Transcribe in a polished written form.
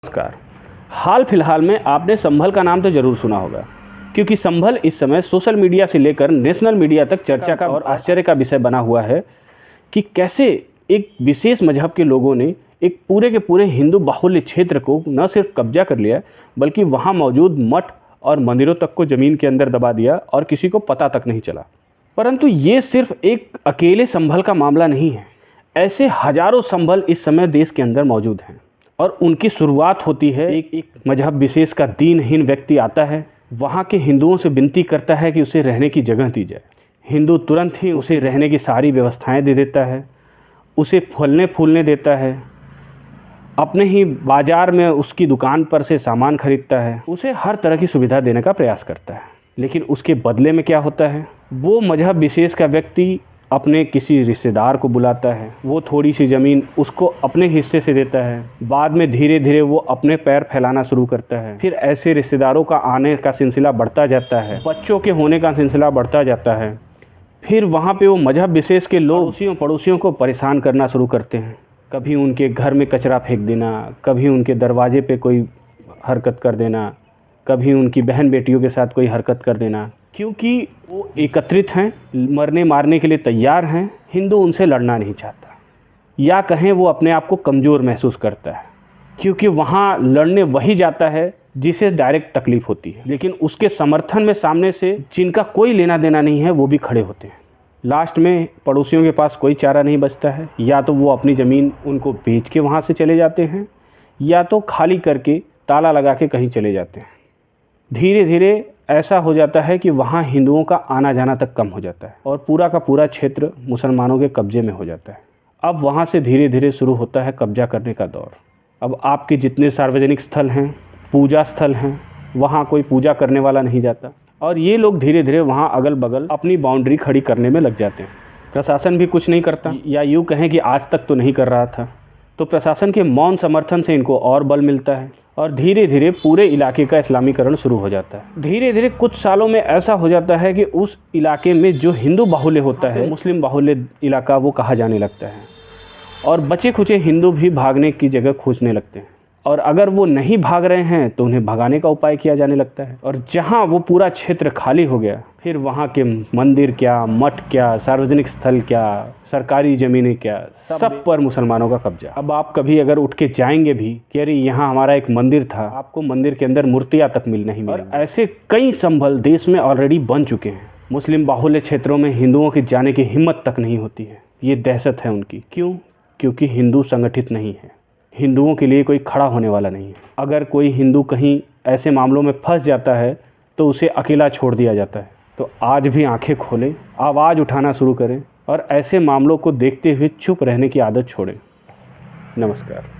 नमस्कार। हाल फिलहाल में आपने संभल का नाम तो जरूर सुना होगा, क्योंकि संभल इस समय सोशल मीडिया से लेकर नेशनल मीडिया तक चर्चा का और आश्चर्य का विषय बना हुआ है कि कैसे एक विशेष मजहब के लोगों ने एक पूरे के पूरे हिंदू बाहुल्य क्षेत्र को न सिर्फ कब्जा कर लिया, बल्कि वहाँ मौजूद मठ और मंदिरों तक को ज़मीन के अंदर दबा दिया और किसी को पता तक नहीं चला। परंतु ये सिर्फ एक अकेले संभल का मामला नहीं है। ऐसे हजारों संभल इस समय देश के अंदर मौजूद हैं और उनकी शुरुआत होती है एक मजहब विशेष का दीनहीन व्यक्ति आता है, वहाँ के हिंदुओं से विनती करता है कि उसे रहने की जगह दी जाए। हिंदू तुरंत ही उसे रहने की सारी व्यवस्थाएं दे देता है, उसे फलने फूलने देता है, अपने ही बाज़ार में उसकी दुकान पर से सामान खरीदता है, उसे हर तरह की सुविधा देने का प्रयास करता है। लेकिन उसके बदले में क्या होता है, वो मजहब विशेष का व्यक्ति अपने किसी रिश्तेदार को बुलाता है, वो थोड़ी सी ज़मीन उसको अपने हिस्से से देता है। बाद में धीरे धीरे वो अपने पैर फैलाना शुरू करता है। फिर ऐसे रिश्तेदारों का आने का सिलसिला बढ़ता जाता है, बच्चों के होने का सिलसिला बढ़ता जाता है। फिर वहाँ पे वो मजहब विशेष के लोग पड़ोसियों को परेशान करना शुरू करते हैं। कभी उनके घर में कचरा फेंक देना, कभी उनके दरवाजे पे कोई हरकत कर देना, कभी उनकी बहन बेटियों के साथ कोई हरकत कर देना, क्योंकि वो एकत्रित हैं, मरने मारने के लिए तैयार हैं। हिंदू उनसे लड़ना नहीं चाहता, या कहें वो अपने आप को कमज़ोर महसूस करता है, क्योंकि वहाँ लड़ने वही जाता है जिसे डायरेक्ट तकलीफ़ होती है। लेकिन उसके समर्थन में सामने से जिनका कोई लेना देना नहीं है वो भी खड़े होते हैं। लास्ट में पड़ोसियों के पास कोई चारा नहीं बचता है, या तो वो अपनी ज़मीन उनको बेच के वहाँ से चले जाते हैं, या तो खाली करके ताला लगा के कहीं चले जाते हैं। धीरे धीरे ऐसा हो जाता है कि वहाँ हिंदुओं का आना जाना तक कम हो जाता है और पूरा का पूरा क्षेत्र मुसलमानों के कब्जे में हो जाता है। अब वहाँ से धीरे धीरे शुरू होता है कब्जा करने का दौर। अब आपके जितने सार्वजनिक स्थल हैं, पूजा स्थल हैं, वहाँ कोई पूजा करने वाला नहीं जाता और ये लोग धीरे धीरे वहाँ अगल बगल अपनी बाउंड्री खड़ी करने में लग जाते हैं। प्रशासन भी कुछ नहीं करता, या यूँ कहें कि आज तक तो नहीं कर रहा था। तो प्रशासन के मौन समर्थन से इनको और बल मिलता है और धीरे धीरे पूरे इलाके का इस्लामीकरण शुरू हो जाता है। धीरे धीरे कुछ सालों में ऐसा हो जाता है कि उस इलाके में जो हिंदू बाहुल्य होता है, मुस्लिम बाहुल्य इलाका वो कहा जाने लगता है और बचे खुचे हिंदू भी भागने की जगह खोजने लगते हैं। और अगर वो नहीं भाग रहे हैं तो उन्हें भगाने का उपाय किया जाने लगता है। और जहाँ वो पूरा क्षेत्र खाली हो गया, फिर वहाँ के मंदिर क्या, मठ क्या, सार्वजनिक स्थल क्या, सरकारी ज़मीनें क्या, सब पर मुसलमानों का कब्जा। अब आप कभी अगर उठ के जाएंगे भी कि अरे यहाँ हमारा एक मंदिर था, आपको मंदिर के अंदर मूर्तियाँ तक नहीं मिलेंगी। और ऐसे कई संभल देश में ऑलरेडी बन चुके हैं। मुस्लिम बाहुल्य क्षेत्रों में हिंदुओं के जाने की हिम्मत तक नहीं होती है। ये दहशत है उनकी। क्यों? क्योंकि हिंदू संगठित नहीं है, हिंदुओं के लिए कोई खड़ा होने वाला नहीं है। अगर कोई हिंदू कहीं ऐसे मामलों में फंस जाता है तो उसे अकेला छोड़ दिया जाता है। तो आज भी आंखें खोलें, आवाज़ उठाना शुरू करें और ऐसे मामलों को देखते हुए चुप रहने की आदत छोड़ें। नमस्कार।